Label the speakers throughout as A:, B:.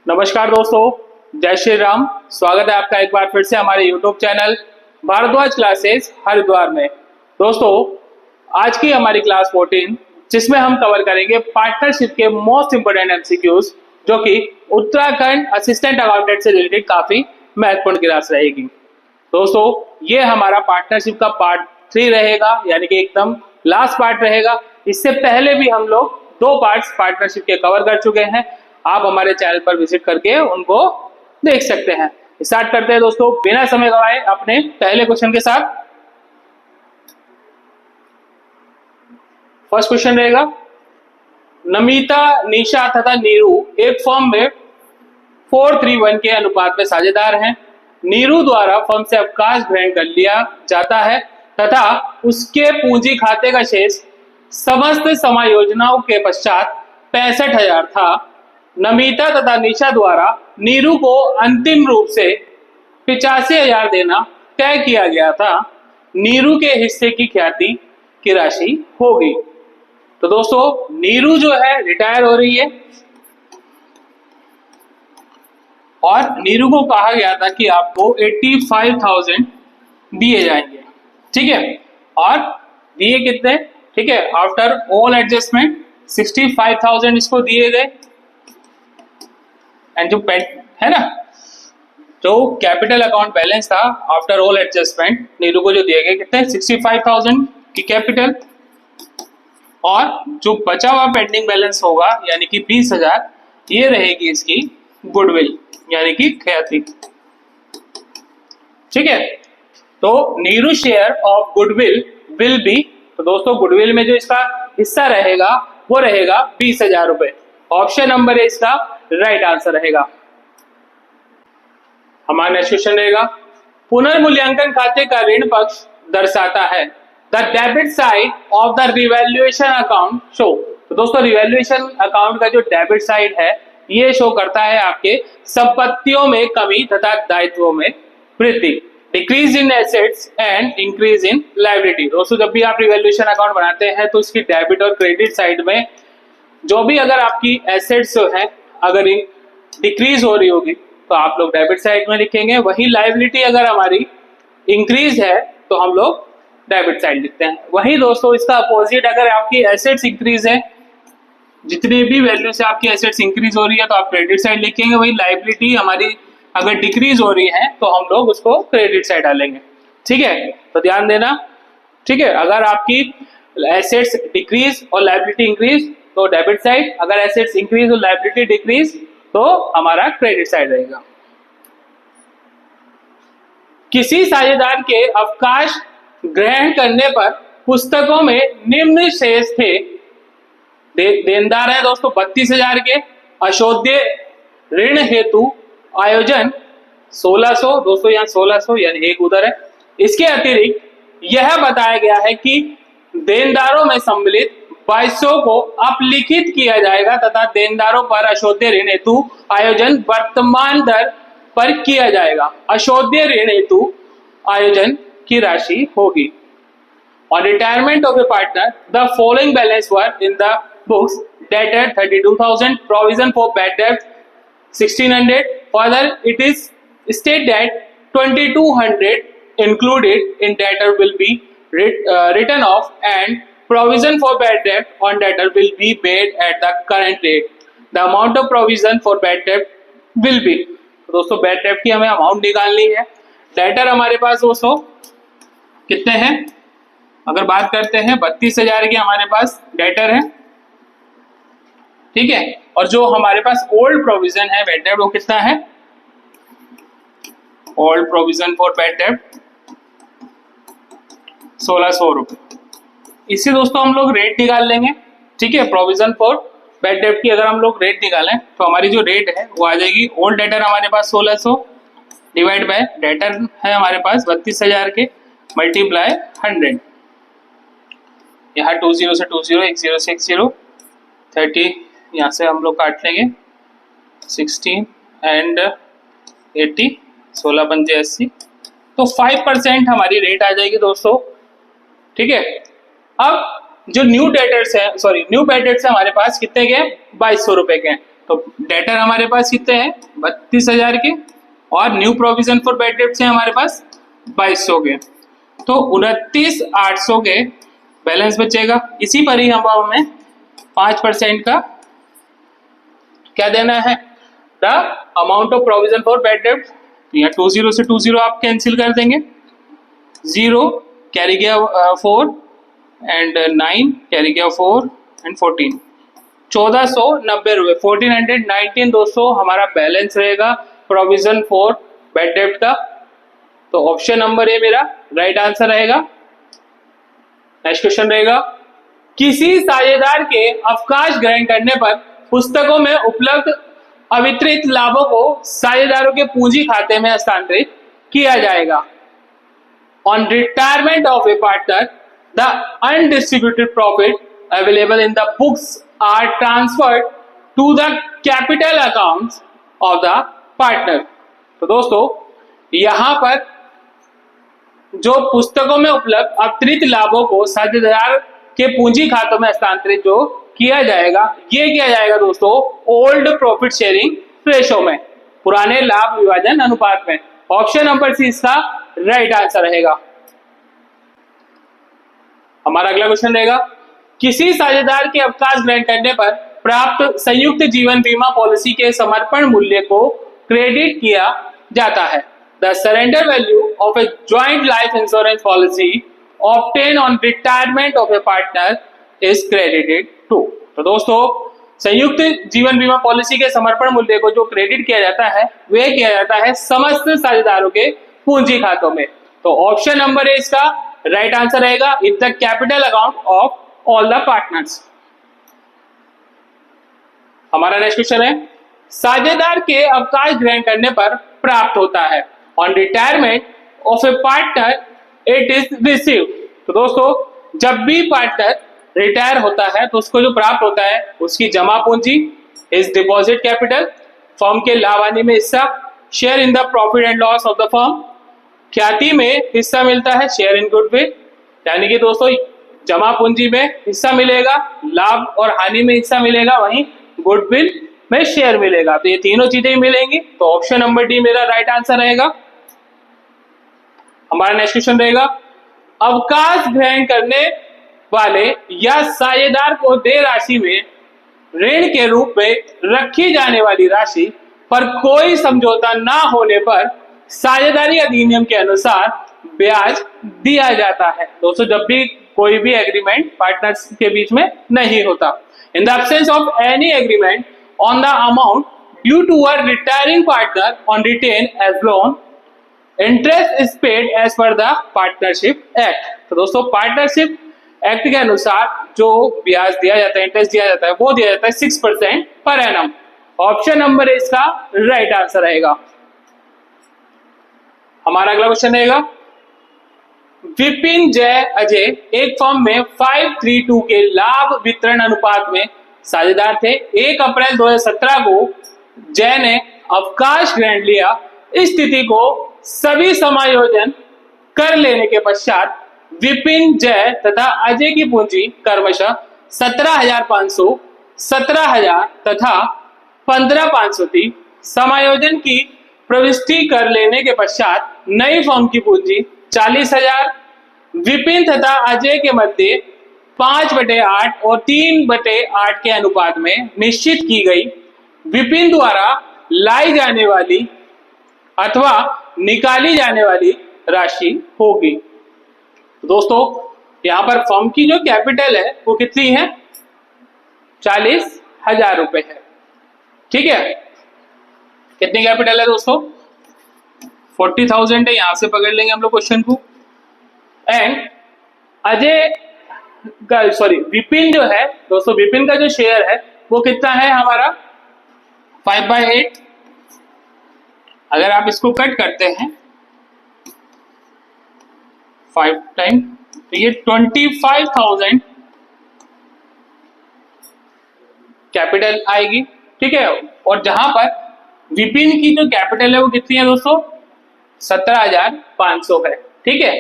A: नमस्कार दोस्तों, जय श्री राम। स्वागत है आपका एक बार फिर से हमारे YouTube channel Bharadwaj classes Haridwar में। दोस्तों, आज की हमारी क्लास 14 जिसमें हम कवर करेंगे पार्टनरशिप के मोस्ट इंपोर्टेंट एमसीक्यूज, जो कि उत्तराखंड असिस्टेंट अकाउंटेंट से रिलेटेड काफी महत्वपूर्ण क्लास रहेगी। दोस्तों, ये हमारा पार्टनरशिप का पार्ट 3 रहेगा, यानी कि एकदम लास्ट पार्ट रहेगा। इससे पहले भी हम लोग 2 पार्ट्स पार्टनरशिप के कवर कर चुके हैं। आप हमारे चैनल पर विजिट करके उनको देख सकते हैं। स्टार्ट करते हैं दोस्तों, बिना समय गवाए अपने पहले क्वेश्चन के साथ। फर्स्ट क्वेश्चन रहेगा, नमिता, निशा तथा नीरू एक फर्म में 4:3:1 के अनुपात में साझेदार हैं। नीरू द्वारा फर्म से अवकाश ग्रहण कर लिया जाता है तथा उसके पूंजी खाते का शेष समस्त समायोजनाओं के पश्चात 65,000 था। नमिता तथा निशा द्वारा नीरू को अंतिम रूप से 85,000 देना तय किया गया था। नीरू के हिस्से की ख्याति की राशि होगी। तो दोस्तों, नीरू जो है रिटायर हो रही है और नीरू को कहा गया था कि आपको 85,000 दिए जाएंगे, ठीक है। और दिए कितने, ठीक है, आफ्टर ऑल एडजस्टमेंट 65,000 इसको दिए गए। एंड जो है ना, जो कैपिटल अकाउंट बैलेंस था आफ्टर ऑल एडजस्टमेंट नीरू को जो दिए गए कितने, 65,000 की कैपिटल, और जो बचा हुआ पेंडिंग बैलेंस होगा यानी कि 20,000, ये रहेगी इसकी गुडविल यानी कि ख्याति, ठीक है। तो Neeru share of goodwill will be, तो दोस्तों गुडविल में जो इसका हिस्सा रहेगा वो रहेगा 20,000 रुपए। ऑप्शन नंबर है इसका राइट आंसर रहेगा। हमारा नेक्स्ट क्वेश्चन रहेगा, पुनर्मूल्यांकन खाते का ऋण पक्ष दर्शाता है। The debit side of the revaluation account show, तो दोस्तों रिवैल्यूएशन अकाउंट का जो डेबिट साइड है ये शो करता है आपके संपत्तियों में कमी तथा दायित्वों में वृद्धि, decrease in assets and increase in liability. दोस्तों, जब भी आप रिवैल्यूएशन अकाउंट बनाते हैं तो इसकी डेबिट और क्रेडिट साइड में जो भी अगर आपकी एसेट्स जो है अगर डिक्रीज हो रही होगी तो आप लोग डेबिट साइड में लिखेंगे। वही लायबिलिटी अगर हमारी इंक्रीज है तो हम लोग डेबिट साइड लिखते हैं। वही दोस्तों इसका अपोजिट, अगर आपकी एसेट्स इंक्रीज है, जितनी भी वैल्यू से आपकी एसेट्स इंक्रीज हो रही है तो आप क्रेडिट साइड लिखेंगे। वही लायबिलिटी हमारी अगर डिक्रीज हो रही है तो हम लोग उसको क्रेडिट साइड डालेंगे, ठीक है। तो ध्यान देना, ठीक है। अगर आपकी एसेट्स डिक्रीज और लायबिलिटी इंक्रीज तो डेबिट साइड, अगर एसेट्स इंक्रीज और लायबिलिटी डिक्रीज तो हमारा क्रेडिट साइड रहेगा। किसी साझेदार के अवकाश ग्रहण करने पर पुस्तकों में निम्न शेष थे। देनदार है दोस्तों 32,000 के, अशोध्य ऋण हेतु आयोजन 1600, दोस्तों यहाँ 1600 यानी एक उधर है। इसके अतिरिक्त यह बताया गया है कि देनदारों में सम्मिलित 2200 को अपलिखित किया जाएगा तथा देनदारों पर अशोध्य ऋण हेतु आयोजन वर्तमान दर पर किया जाएगा। अशोध्य ऋण हेतु आयोजन की राशि होगी। On retirement of a partner, the following balance were in the books: debtor 32,000, provision for bad debt 1,600. Further, it is stated that 2,200 included in debtor will be written off and provision for bad debt on debtor will be paid at the current rate. The amount of provision for bad debt will be, तो दोस्तों bad debt की हमें amount निकालनी है। Debtor हमारे पास दोस्तों कितने हैं, अगर बात करते हैं 32,000 के हमारे पास डेटर है, ठीक है। और जो हमारे पास ओल्ड प्रोविजन है बैड डेट वो कितना है, old provision for bad debt 1,600 रुपए। इससे दोस्तों हम लोग रेट निकाल लेंगे, ठीक है। प्रोविजन फॉर बैड डेट की अगर हम लोग रेट निकालें तो हमारी जो रेट है वो आ जाएगी, ओल्ड डेटर हमारे पास 1600 डिवाइड बाय डेटर है हमारे पास 32,000 के मल्टीप्लाई 100, यहाँ 20 से 20, 10 से 10, 30 यहाँ से हम लोग काट लेंगे 16 एंड 80, 16 पंजे 80, तो 5% हमारी रेट आ जाएगी दोस्तों, ठीक है। अब जो न्यू डेटर्स है, सॉरी न्यू बैड डेट्स है हमारे पास कितने के, 2200 रुपए के। तो डेटर हमारे पास कितने हैं 32,000 के, और new provision for bad debts हैं हमारे पास 2200 के, तो 29,800 के बैलेंस बचेगा। इसी पर ही हम हमें 5% का क्या देना है, the amount of provision for bad debt. यहाँ 20 से 20 आप कैंसिल कर देंगे, 0 कैरी गया 4 एंड 9 कैरी गया 4 एंड 14, 1490 रुपए 1419 दोस्तों हमारा बैलेंस रहेगा प्रोविजन फॉर बैड डेट का। तो ऑप्शन नंबर ए मेरा राइट आंसर रहेगा। नेक्स्ट क्वेश्चन रहेगा, किसी साझेदार के अवकाश ग्रहण करने पर पुस्तकों में उपलब्ध अवितरित लाभों को साझेदारों के पूंजी खाते में हस्तांतरित किया जाएगा। On retirement of a partner the undistributed profit available in the books are transferred to the capital accounts of the partner. तो दोस्तों यहां पर जो पुस्तकों में उपलब्ध अतिरिक्त लाभों को साझेदार के पूंजी खातों में हस्तांतरित जो किया जाएगा, ये किया जाएगा दोस्तों ओल्ड प्रॉफिट शेयरिंग रेशो में, पुराने लाभ विभाजन अनुपात में। ऑप्शन नंबर सी इसका राइट आंसर रहेगा। हमारा अगला क्वेश्चन रहेगा, किसी साझेदार के अवकाश ग्रहण करने पर प्राप्त संयुक्त जीवन बीमा पॉलिसी के समर्पण मूल्य को क्रेडिट किया जाता है। The surrender value of a joint life insurance policy obtain on retirement of a partner is credited to. तो दोस्तों संयुक्त जीवन बीमा पॉलिसी के समर्पण मूल्य को जो क्रेडिट किया जाता है वह किया जाता है समस्त साझेदारों के पूंजी खातों में। तो ऑप्शन नंबर ए इसका राइट आंसर रहेगा, in the capital account of all the partners. हमारा नेक्स्ट क्वेश्चन है, साझेदार के अवकाश ग्रहण करने पर प्राप्त होता है। On retirement of a partner it is receive. तो दोस्तों जब भी पार्टनर रिटायर होता है तो उसको जो प्राप्त होता है उसकी जमा पूंजी इज डिपॉजिट कैपिटल, फर्म के लाभ हानि में हिस्सा, share in the profit and loss of the firm, ख्याति में हिस्सा मिलता है शेयर इन गुडविल, यानी कि दोस्तों जमा पूंजी में हिस्सा मिलेगा, लाभ और हानि में हिस्सा मिलेगा, वहीं गुडविल में शेयर मिलेगा। तो ये तीनों चीजें मिलेंगी, तो ऑप्शन नंबर डी मेरा राइट आंसर रहेगा। हमारा नेक्स्ट क्वेश्चन रहेगा, अवकाश ग्रहण करने वाले या साझेदार को देय राशि में ऋण के रूप में रखी जाने वाली राशि पर कोई समझौता ना होने पर साझेदारी अधिनियम के अनुसार ब्याज दिया जाता है। दोस्तों जब भी कोई भी एग्रीमेंट पार्टनर्स के बीच में नहीं होता, in the absence of any agreement on the amount due to a retiring partner on retain as loan, interest is paid as per the partnership act. तो दोस्तों पार्टनरशिप एक्ट के अनुसार जो ब्याज दिया जाता है, इंटरेस्ट दिया जाता है, वो दिया जाता है 6% पर एनम। ऑप्शन नंबर इसका राइट आंसर रहेगा। हमारा अगला क्वेश्चन रहेगा, विपिन जय अजय एक फर्म में 5:3:2 के लाभ वितरण अनुपात में साझेदार थे। 1 अप्रैल 2017 को जय ने अवकाश ग्रहण लिया। इस स्थिति को सभी समायोजन कर लेने के पश्चात विपिन जय तथा अजय की पूंजी क्रमशः 17,500, 17,000 तथा 15,500 थी। समायोजन की प्रविष्टि कर लेने के पश्चात नई फर्म की पूंजी 40,000 विपिन तथा अजय के मध्य 5/8 और 3/8 के अनुपात में निश्चित की गई। विपिन द्वारा लाई जाने वाली अथवा निकाली जाने वाली राशि होगी। दोस्तों यहां पर फर्म की जो कैपिटल है वो कितनी है, 40,000 रुपए है। ठीक है, कितनी कैपिटल है दोस्तों, 40,000 है। यहां से पकड़ लेंगे हम लोग क्वेश्चन को। एंड अजय का सॉरी विपिन जो है दोस्तों, विपिन का जो शेयर है वो कितना है हमारा 5/8। अगर आप इसको कट करते हैं 5 टाइम तो ये 25,000 कैपिटल आएगी। ठीक है, और जहां पर विपिन की जो कैपिटल है वो कितनी है दोस्तों, 17,500 है। ठीक है,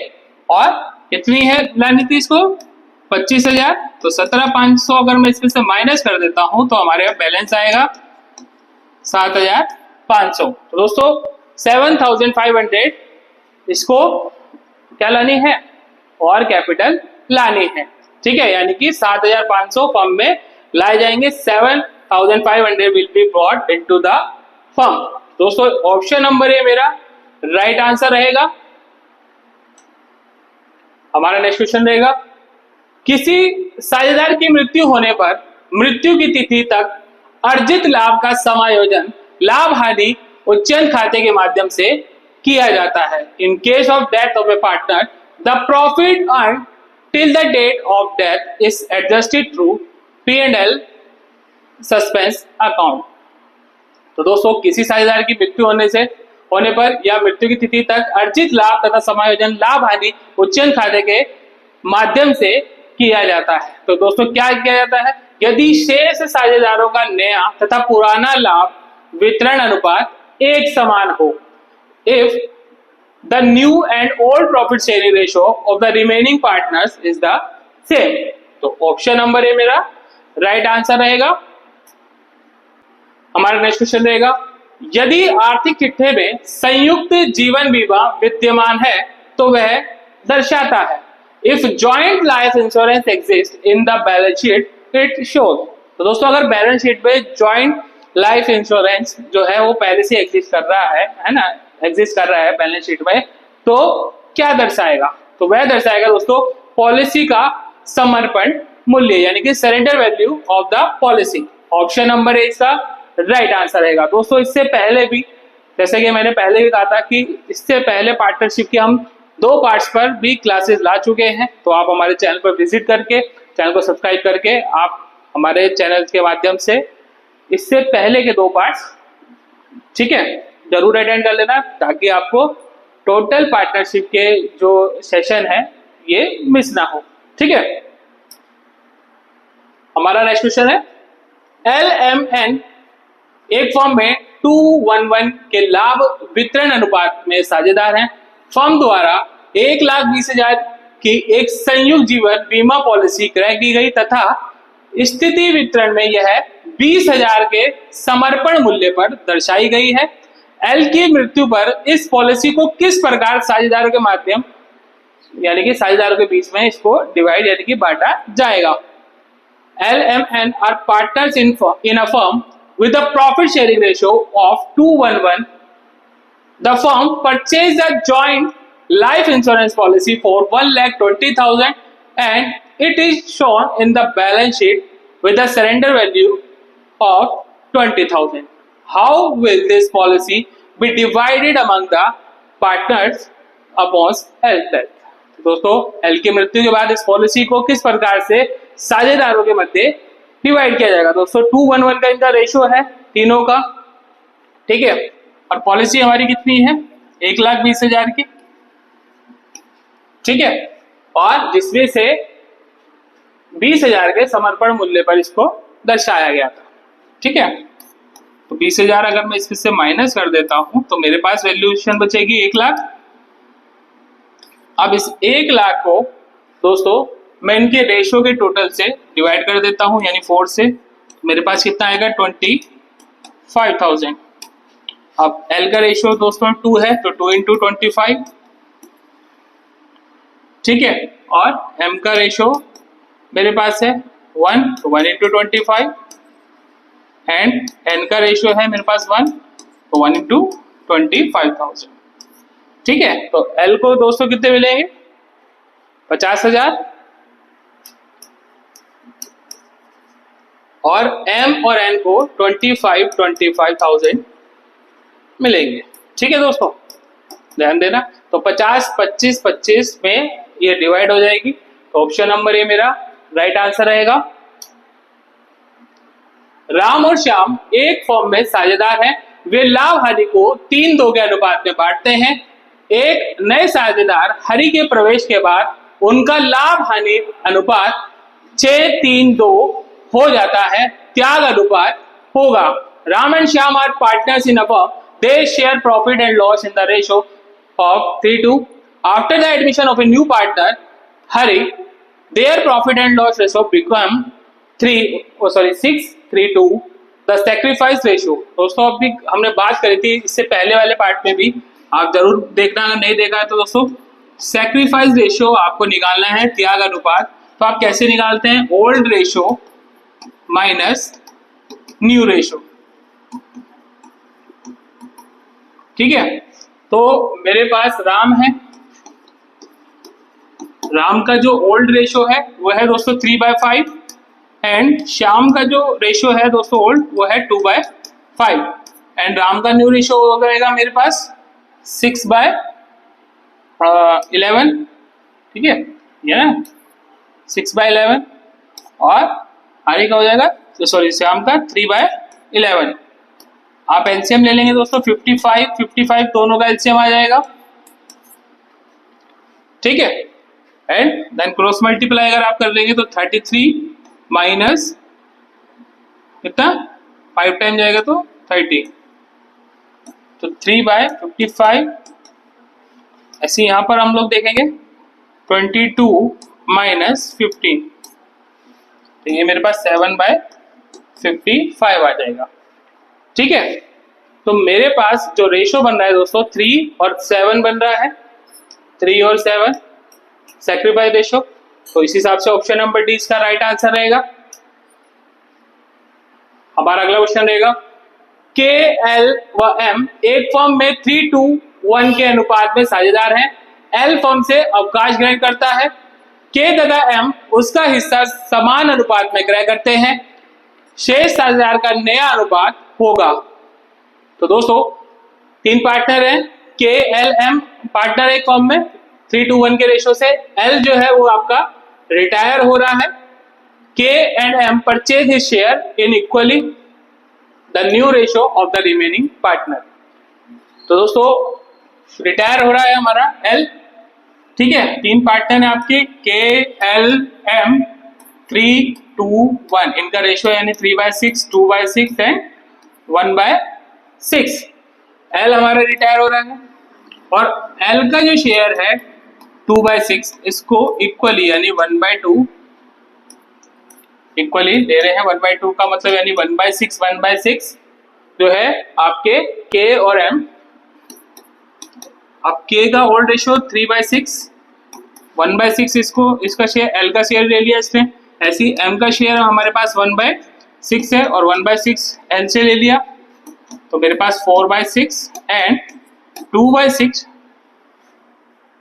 A: और कितनी है लानी थी इसको 25,000, तो 17,500 अगर मैं इसमें से माइनस कर देता हूं तो हमारे बैलेंस आएगा 7,500। तो दोस्तों 7,500 इसको क्या लानी है, और कैपिटल लानी है। ठीक है, यानी कि 7,500 फर्म में लाए जाएंगे, 7,500 will be brought into the firm. दोस्तों ऑप्शन नंबर ए मेरा राइट आंसर रहेगा। हमारा नेक्स्ट क्वेश्चन रहेगा, किसी साझेदार की मृत्यु होने पर मृत्यु की तिथि तक अर्जित लाभ का समायोजन लाभ हानि उच्चयन खाते के माध्यम से किया जाता है। In case of death of a partner the profit earn till the date of death is adjusted through P&L suspense account. तो दोस्तों किसी साझेदार की मृत्यु होने पर या मृत्यु की तिथि तक अर्जित लाभ तथा समायोजन लाभ हानि उच्चयन खाते के माध्यम से किया जाता है। तो दोस्तों क्या किया जाता है, यदि शेष साझेदारों का नया तथा पुराना लाभ वितरण अनुपात एक समान हो, if the new and old profit sharing ratio of the remaining partners is the same. तो ऑप्शन नंबर ए मेरा राइट आंसर रहेगा। हमारा नेक्स्ट क्वेश्चन रहेगा, यदि आर्थिक चिट्ठे में संयुक्त जीवन बीमा विद्यमान है तो वह दर्शाता है, if joint life insurance exist in the balance sheet it shows. तो दोस्तों अगर बैलेंस शीट में जॉइंट लाइफ इंश्योरेंस जो है वो पहले से एग्जिस्ट कर रहा है ना, एग्जिस्ट कर रहा है बैलेंस शीट में, तो क्या दर्शाएगा, तो वह दर्शाएगा दोस्तों पॉलिसी का समर्पण मूल्य, यानी कि surrender value of the policy. Option number A इसका राइट आंसर रहेगा। दोस्तों इससे पहले भी, जैसे कि मैंने पहले भी कहा था कि इससे पहले पार्टनरशिप के हम 2 पार्ट्स पर भी क्लासेस ला चुके हैं, तो आप हमारे चैनल पर विजिट करके चैनल को सब्सक्राइब करके आप हमारे चैनल के माध्यम से इससे पहले के 2 पार्ट्स, ठीक है, जरूर अटेंड कर लेना, ताकि आपको टोटल पार्टनरशिप के जो सेशन है ये मिस ना हो। ठीक है, हमारा नेक्स्ट क्वेश्चन है, LMN एक फर्म में 2:1 के लाभ वितरण अनुपात में साझेदार हैं। फर्म द्वारा 1,20,000 की एक संयुक्त जीवन बीमा पॉलिसी क्रय की गई तथा स्थिति वितरण में यह 20,000 के समर्पण मूल्य पर दर्शाई गई है। एल की मृत्यु पर इस पॉलिसी को किस प्रकार साझेदारों के माध्यम, यानी कि साझेदारों के बीच में इसको डिवाइड यानी कि बांटा जाएगा। LMN are partners in a firm with a profit sharing ratio of 2:1. The firm purchased a joint life insurance policy for 1,20,000 and it is shown in the balance sheet with a surrender value of 20,000. How will this policy be divided among the partners upon L's death? दोस्तों L की मृत्यु के बाद इस policy को किस प्रकार से साझेदारों के मध्य डिवाइड किया जाएगा। दोस्तों 2:1 का इनका रेशियो है तीनों का, ठीक है, और पॉलिसी हमारी कितनी है 1,20,000 की, ठीक है, और जिसमें से 20,000 के समर्पण मूल्य पर इसको दर्शाया गया था। ठीक है, तो 20,000 अगर मैं इसमें से माइनस कर देता हूं तो मेरे पास वैल्यूएशन बचेगी 1,00,000। अब इस 1,00,000 को दोस्तों मैं इनके रेशियो के टोटल से डिवाइड कर देता हूं, यानी 4 से, मेरे पास कितना आएगा 25,000। अब L का रेशियो दोस्तों 2 है तो 2 × 25, ठीक है, और M का रेशियो मेरे पास है 1 तो 1 × 25 एंड N का रेशियो है मेरे पास 1 तो 1 × 25,000। ठीक है, तो L को दोस्तों कितने मिलेंगे 50,000 और M और N को 25,000 मिलेंगे। ठीक है दोस्तों, ध्यान देना, तो 50, 25, 25 में ये डिवाइड हो जाएगी, तो ऑप्शन नंबर ए मेरा राइट आंसर रहेगा। राम और श्याम एक फर्म में साझेदार हैं, वे लाभ हानि को 3:2 के अनुपात में बांटते हैं। एक नए साझेदार हरि के प्रवेश के बाद उनका लाभ हानि अनुपात 6:3:2 हो जाता है, त्याग अनुपात होगा। Ram and Shyam are partners in a firm, they share profit and loss in the ratio of 3:2. After the admission of a new partner, Hari, their profit and loss ratio become 6:3:2 the sacrifice ratio. दोस्तों अभी हमने बात करी थी इससे पहले वाले part में भी, आप जरूर देखना, अगर नहीं देखा है तो दोस्तों सैक्रिफाइस रेशियो आपको निकालना है, त्याग अनुपात। तो आप कैसे निकालते हैं, old ratio minus new ratio, ठीक है। तो मेरे पास राम है, राम का जो ओल्ड रेशियो है वो है दोस्तों 3/5 एंड श्याम का जो रेशियो है दोस्तों ओल्ड वो है 2/5 एंड राम का न्यू रेशियो हो जाएगा मेरे पास 6/11, ठीक है, ये ना 6/11 और आगे का हो जाएगा तो सॉरी श्याम का 3/11। आप एलसीएम ले लेंगे दोस्तों 55 दोनों का एलसीएम आ जाएगा, ठीक है। एंड देन क्रॉस मल्टीप्लाई अगर आप कर लेंगे तो 33 माइनस कितना 5 टाइम जाएगा तो 30, तो 3/55। ऐसे यहां पर हम लोग देखेंगे 22 माइनस 15, तो ये मेरे पास 7/55 आ जाएगा, ठीक है। तो मेरे पास जो रेशो बन रहा है दोस्तों 3 और 7 बन रहा है, 3 और 7 सैक्रिफाइस रेशो। तो इस हिसाब से ऑप्शन नंबर डी इसका राइट आंसर रहेगा। हमारा अगला क्वेश्चन रहेगा के एल व एम एक फर्म में 3:1 के अनुपात में साझेदार हैं। एल फर्म से अवकाश ग्रहण करता है, के तथा एम उसका हिस्सा समान अनुपात में क्रय करते हैं, शेष साझेदार का नया अनुपात होगा। तो दोस्तों 3 पार्टनर हैं, के एल एम पार्टनर एक फर्म में 3:1 के रेशो से, एल जो है वो आपका रिटायर हो रहा है, K and M purchase his share in equally the new ratio of the remaining partner. तो दोस्तों रिटायर हो रहा है हमारा एल, ठीक है। 3 पार्टनर है आपके के एल एम 3:1, इनका रेशो यानी 3/6, 2/6 एंड 1/6। एल हमारा रिटायर हो रहा है और एल का जो शेयर है 2/6 इसको इक्वली यानी 1/2 इक्वली दे रहे हैं। 1/2 का मतलब यानी 1/6 जो है आपके के और एम। अब के का ओल्ड रेशियो 3/6, 1/6 इसको इसका शेयर एल का शेयर ले लिया इसने, ऐसी एम का शेयर हमारे पास 1/6 है और 1/6 एल से ले लिया, तो मेरे पास 4/6 एंड 2/6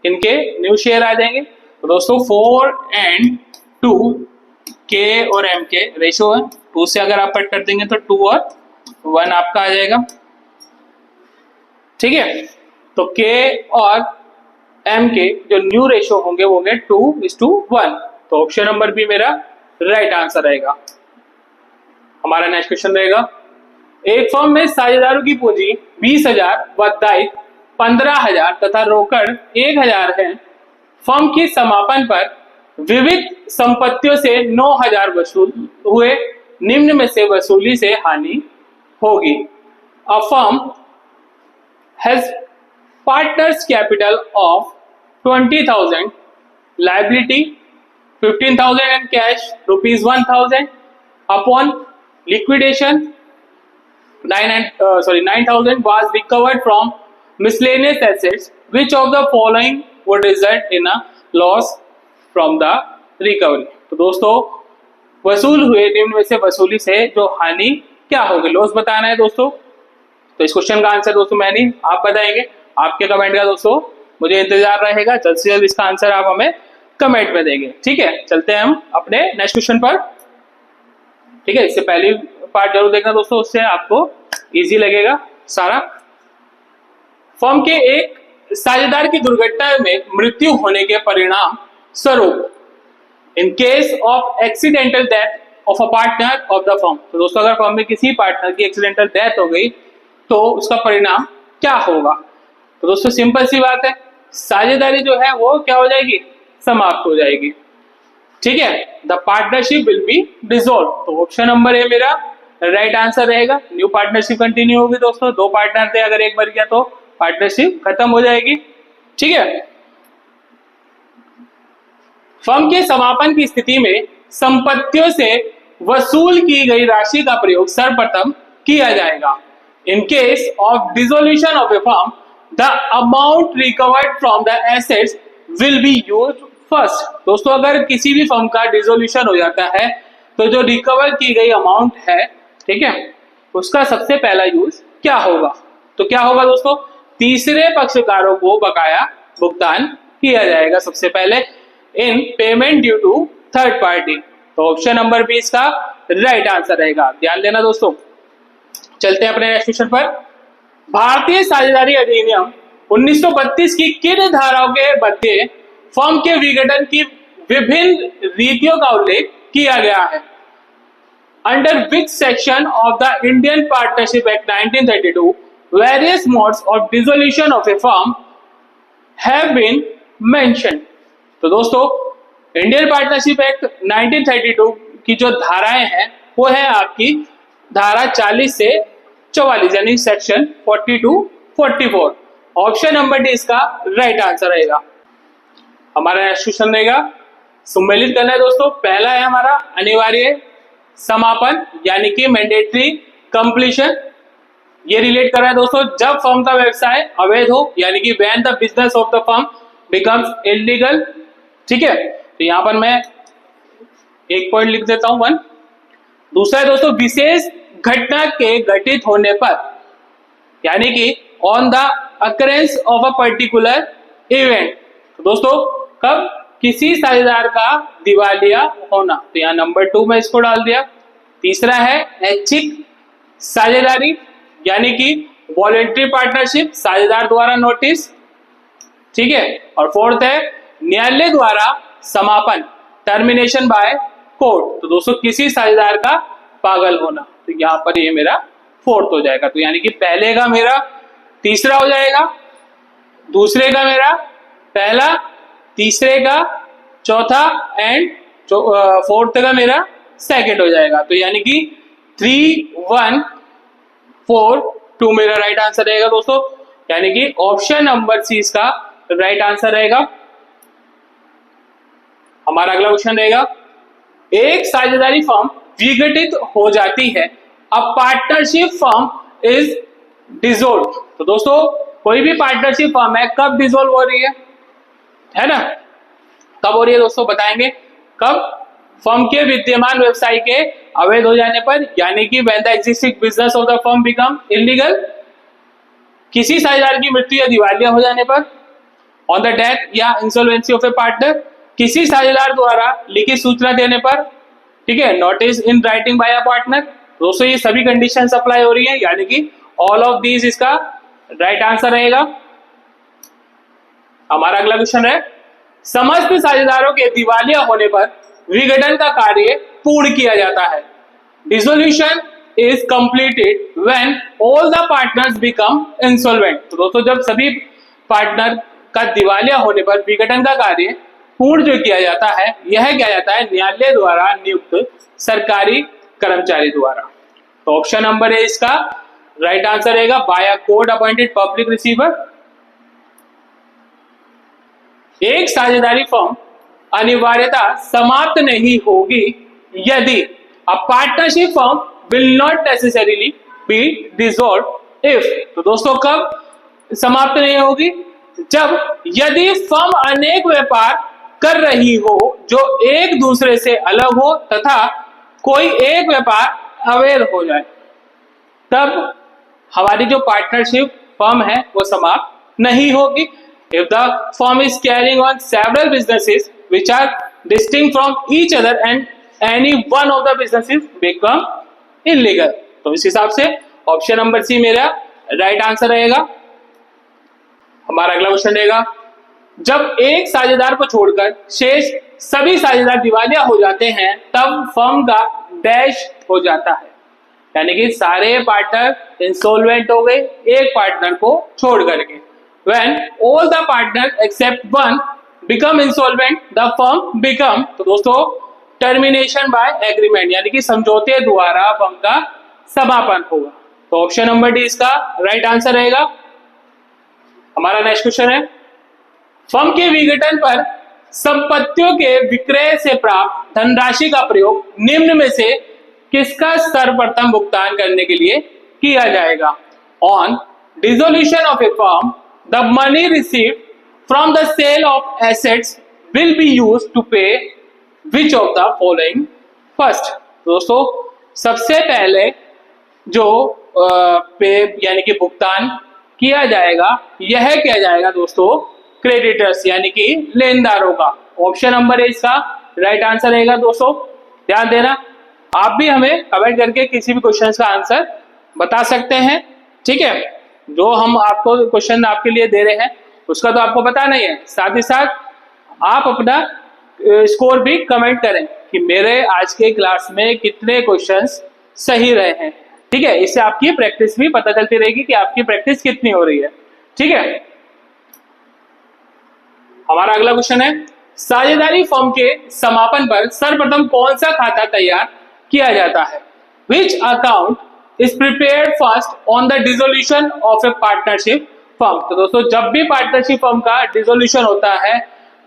A: इनके न्यू शेयर आ जाएंगे। तो दोस्तों 4 एंड 2 के और एम के रेशियो है, 2 से अगर आप कट कर देंगे तो 2 और 1 आपका आ जाएगा, ठीक है। तो के और एम के जो न्यू रेशियो होंगे वो होंगे 2:1, तो ऑप्शन नंबर बी मेरा राइट आंसर रहेगा। हमारा नेक्स्ट क्वेश्चन रहेगा एक फर्म में साझेदारों की पूंजी 20,000 व दायित्व 15,000 तथा रोकड़ 1,000 है। फर्म की समापन पर विविध संपत्तियों से 9,000 वसूल हुए, निम्न में से वसूली से हानि होगी। A firm has partners capital of 20,000, liability 15,000 and cash ₹1,000। Upon liquidation 9,000 was recovered from miscellaneous assets. Which of the following would result in a loss from the recovery? तो दोस्तों वसूल हुए निम्न में से वसूली से जो हानि क्या होगी, लॉस बताना है दोस्तों। तो इस क्वेश्चन का आंसर दोस्तों मैं नहीं, आप बताएंगे, आपके कमेंट का दोस्तों मुझे इंतजार रहेगा। जल्द से जल्द इसका आंसर आप हमें कमेंट में देंगे, ठीक है। चलते हैं हम अपने नेक्स्ट क्वेश्चन पर, ठीक है। इससे पहले पार्ट जरूर देखना दोस्तों, उससे आपको इजी लगेगा सारा। फर्म के एक साझेदार की दुर्घटना में मृत्यु होने के परिणाम स्वरूप इन case of accidental death of a partner of the firm, तो दोस्तों अगर फर्म में किसी पार्टनर की एक्सीडेंटल डेथ हो गई तो उसका परिणाम क्या होगा। तो दोस्तों सिंपल सी बात है, साझेदारी जो है वो क्या हो जाएगी, समाप्त हो जाएगी, ठीक है। The partnership will be dissolve, तो ऑप्शन नंबर ए मेरा राइट आंसर रहेगा। न्यू पार्टनरशिप कंटिन्यू होगी दोस्तों, 2 पार्टनर थे, अगर एक मर गया तो पार्टनरशिप खत्म हो जाएगी, ठीक है। फर्म के समापन की स्थिति में संपत्तियों से वसूल की गई राशि का प्रयोग सर्वप्रथम किया जाएगा। इन case of dissolution of a firm, the amount recovered from the assets will be used first. दोस्तों अगर किसी भी फर्म का डिसोल्यूशन हो जाता है तो जो रिकवर की गई अमाउंट है, ठीक है, उसका सबसे पहला यूज क्या होगा? तो क्या होगा दोस्तों? तीसरे पक्षकारों को बकाया भुगतान किया जाएगा सबसे पहले in payment due to third party. तो ऑप्शन नंबर बी इसका राइट आंसर रहेगा। ध्यान देना दोस्तों। चलते हैं अपने नेक्स्ट क्वेश्चन पर। भारतीय साझेदारी अधिनियम 1932 की किन धाराओं के मध्य फर्म के विघटन की विभिन्न रीतियों का उल्लेख किया गया है? Under which section of the Indian partnership act 1932 various modes of dissolution of a firm have been mentioned. तो दोस्तों इंडियन पार्टनरशिप एक्ट 1932 की जो धाराएं हैं वो है आपकी धारा 40 से 44 यानी section 40 to 44। Option number D इसका राइट आंसर रहेगा। हमारा नेक्स्ट क्वेश्चन रहेगा, सम्मिलित करना है दोस्तों। पहला है हमारा अनिवार्य समापन यानी कि मैंडेटरी कंप्लीशन। ये रिलेट कर रहा है दोस्तों जब फर्म का व्यवसाय अवैध हो यानी कि when the business of the firm becomes illegal. ठीक है, तो यहां पर मैं एक पॉइंट लिख देता हूं 1। दूसरा है दोस्तों विशेष घटना के घटित होने पर यानी कि on the occurrence of a particular event. तो दोस्तों कब किसी साझेदार का दिवालिया होना, तो यहाँ नंबर 2 में इसको डाल दिया। तीसरा है ऐच्छिक साझेदारी यानी कि वॉलेंटरी पार्टनरशिप, साझेदार द्वारा नोटिस। ठीक है, और फोर्थ है न्यायालय द्वारा समापन, टर्मिनेशन बाय कोर्ट। तो दोस्तों किसी साझेदार का पागल होना, तो यहाँ पर ये मेरा फोर्थ हो जाएगा। तो यानी कि पहले का मेरा तीसरा हो जाएगा, दूसरे का मेरा पहला, तीसरे का चौथा एंड फोर्थ का मेरा सेकंड हो जाएगा। तो यानी कि 3, 1, 4, 2 मेरा राइट आंसर रहेगा दोस्तों। यानी कि ऑप्शन नंबर सी इसका राइट आंसर रहेगा। हमारा अगला क्वेश्चन रहेगा, एक साझेदारी फर्म विघटित हो जाती है, अ पार्टनरशिप फर्म इज डिसॉल्व्ड। तो दोस्तों कोई भी पार्टनरशिप फर्म है कब डिसॉल्व हो रही है ना? कब हो रही है दोस्तों बताएंगे। कब? फर्म के विद्यमान व्यवसाय के अवैध हो जाने पर यानी कि when the existing business of the firm become illegal, किसी साझेदार की मृत्यु या दिवालिया हो जाने पर, ऑन द डेथ या इंसॉल्वेंसी ऑफ ए पार्टनर, किसी साझेदार द्वारा लिखित सूचना देने पर, ठीक है, notice in writing by a partner. दोस्तों ये सभी कंडीशंस अप्लाई हो रही है यानी कि ऑल ऑफ दीज इसका राइट आंसर रहेगा। हमारा अगला क्वेश्चन है, समस्त साझेदारों के दिवालिया होने पर विघटन का कार्य पूर्ण किया जाता है। Dissolution is completed when all the partners become insolvent. तो दोस्तों जब सभी पार्टनर का दिवालिया होने पर विघटन का कार्य पूर्ण जो किया जाता है यह किया जाता है न्यायालय द्वारा नियुक्त सरकारी कर्मचारी द्वारा। तो ऑप्शन नंबर ए इसका राइट आंसर रहेगा, by a court appointed public receiver. एक साझेदारी फर्म अनिवार्यता समाप्त नहीं होगी यदि a partnership firm will not necessarily be dissolved if. तो दोस्तों कब समाप्त नहीं होगी? जब यदि फर्म अनेक व्यापार कर रही हो जो एक दूसरे से अलग हो तथा कोई एक व्यापार अवैध हो जाए, तब हमारी जो पार्टनरशिप फर्म है वो समाप्त नहीं होगी। If the firm is carrying on several businesses which are distinct from each other and any one of the businesses become illegal, तो इस हिसाब से ऑप्शन नंबर सी मेरा राइट आंसर रहेगा। हमारा अगला क्वेश्चन रहेगा, जब एक साझेदार को छोड़कर शेष सभी साझेदार दिवालिया हो जाते हैं तब फर्म का डैश हो जाता है, यानी कि सारे पार्टनर इंसॉल्वेंट हो गए एक पार्टनर को छोड़ करके। When all the partners except one become insolvent, the firm become, तो दोस्तों termination by agreement यानी कि समझौते द्वारा फर्म का समापन होगा। तो ऑप्शन नंबर डी इसका राइट आंसर रहेगा। हमारा नेक्स्ट क्वेश्चन है, फर्म के विघटन पर संपत्तियों के विक्रय से प्राप्त धनराशि का प्रयोग निम्न में से किसका सर्वप्रथम भुगतान करने के लिए किया जाएगा? On dissolution of a firm the money received from the sale of assets will be used to pay which of the following first. दोस्तों सबसे पहले जो पे यानी कि भुगतान किया जाएगा यह किया जाएगा दोस्तों क्रेडिटर्स यानी कि लेनदारों का। ऑप्शन नंबर ए इसका राइट आंसर रहेगा। दोस्तों ध्यान देना, आप भी हमें कमेंट करके किसी भी क्वेश्चन का आंसर बता सकते हैं। ठीक है, जो हम आपको क्वेश्चन आपके लिए दे रहे हैं उसका तो आपको पता नहीं है, साथ ही साथ आप अपना स्कोर भी कमेंट करें कि मेरे आज के क्लास में कितने क्वेश्चंस सही रहे हैं। ठीक है, इससे आपकी प्रैक्टिस भी पता चलती रहेगी कि आपकी प्रैक्टिस कितनी हो रही है। ठीक है, हमारा अगला क्वेश्चन है, साझेदारी फर्म के समापन पर सर्वप्रथम कौन सा खाता तैयार किया जाता है? Which account is prepared first on the dissolution of A partnership firm? तो दोस्तों जब भी पार्टनरशिप फर्म का डिसोल्यूशन होता है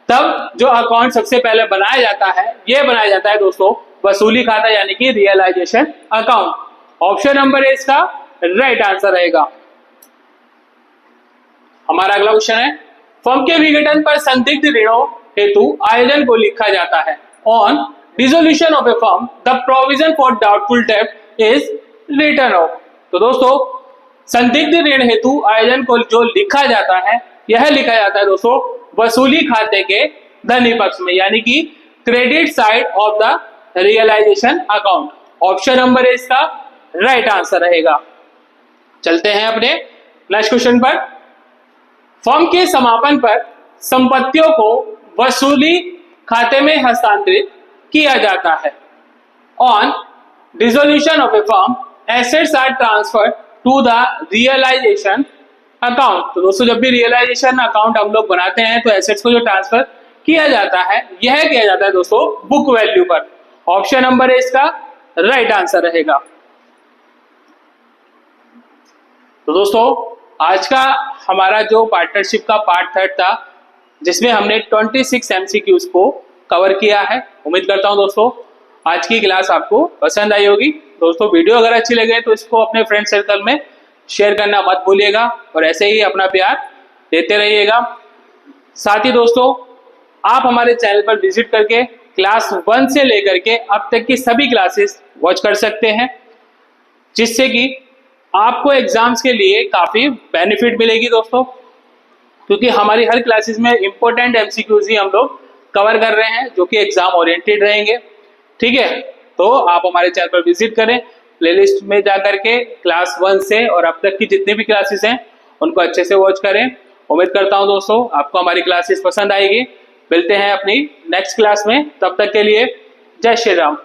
A: तब जो अकाउंट सबसे पहले बनाया जाता है यह बनाया जाता है दोस्तों वसूली खाता यानी कि realisation account. Option number A इसका राइट आंसर रहेगा। हमारा अगला क्वेश्चन है, फर्म के विघटन पर संदिग्ध ऋणों हेतु आयोजन को लिखा जाता है। On dissolution of a firm the provision for doubtful डेब्ट इज रिटन ऑफ। तो दोस्तों संदिग्ध ऋण हेतु आयोजन को जो लिखा जाता है यह लिखा जाता है दोस्तों वसूली खाते के धनी पक्ष में यानी कि credit side of the realisation account. Option number A इसका राइट आंसर रहेगा। चलते हैं अपने नेक्स्ट क्वेश्चन पर। फर्म के समापन पर संपत्तियों को वसूली खाते में हस्तांतरित किया जाता है। On dissolution of a firm assets are transferred to the realisation account. तो दोस्तों जब भी रियलाइजेशन अकाउंट हम लोग बनाते हैं तो एसेट्स को जो ट्रांसफर किया जाता है यह किया जाता है दोस्तों बुक वैल्यू पर। ऑप्शन नंबर ए इसका राइट आंसर रहेगा। तो दोस्तों आज का हमारा जो पार्टनरशिप का पार्ट 3 था जिसमें हमने 26 MCQs को कवर किया है। उम्मीद करता हूं दोस्तों आज की क्लास आपको पसंद आई होगी। दोस्तों वीडियो अगर अच्छी लगे तो इसको अपने फ्रेंड सर्कल में शेयर करना मत भूलिएगा और ऐसे ही अपना प्यार देते रहिएगा। साथ ही दोस्तों आप हमारे चैनल पर विजिट करके क्लास 1 से लेकर के अब तक की सभी क्लासेस वॉच कर सकते हैं जिससे कि आपको एग्जाम्स के लिए काफ़ी बेनिफिट मिलेगी दोस्तों, क्योंकि हमारी हर क्लासेस में इंपॉर्टेंट MCQs ही हम लोग कवर कर रहे हैं जो कि एग्जाम ओरिएंटेड रहेंगे। ठीक है, तो आप हमारे चैनल पर विजिट करें, प्लेलिस्ट में जा करके क्लास 1 से और अब तक की जितनी भी क्लासेस हैं उनको अच्छे से वॉच करें। उम्मीद करता हूं दोस्तों आपको हमारी क्लासेस पसंद आएगी। मिलते हैं अपनी नेक्स्ट क्लास में, तब तक के लिए जय श्री राम।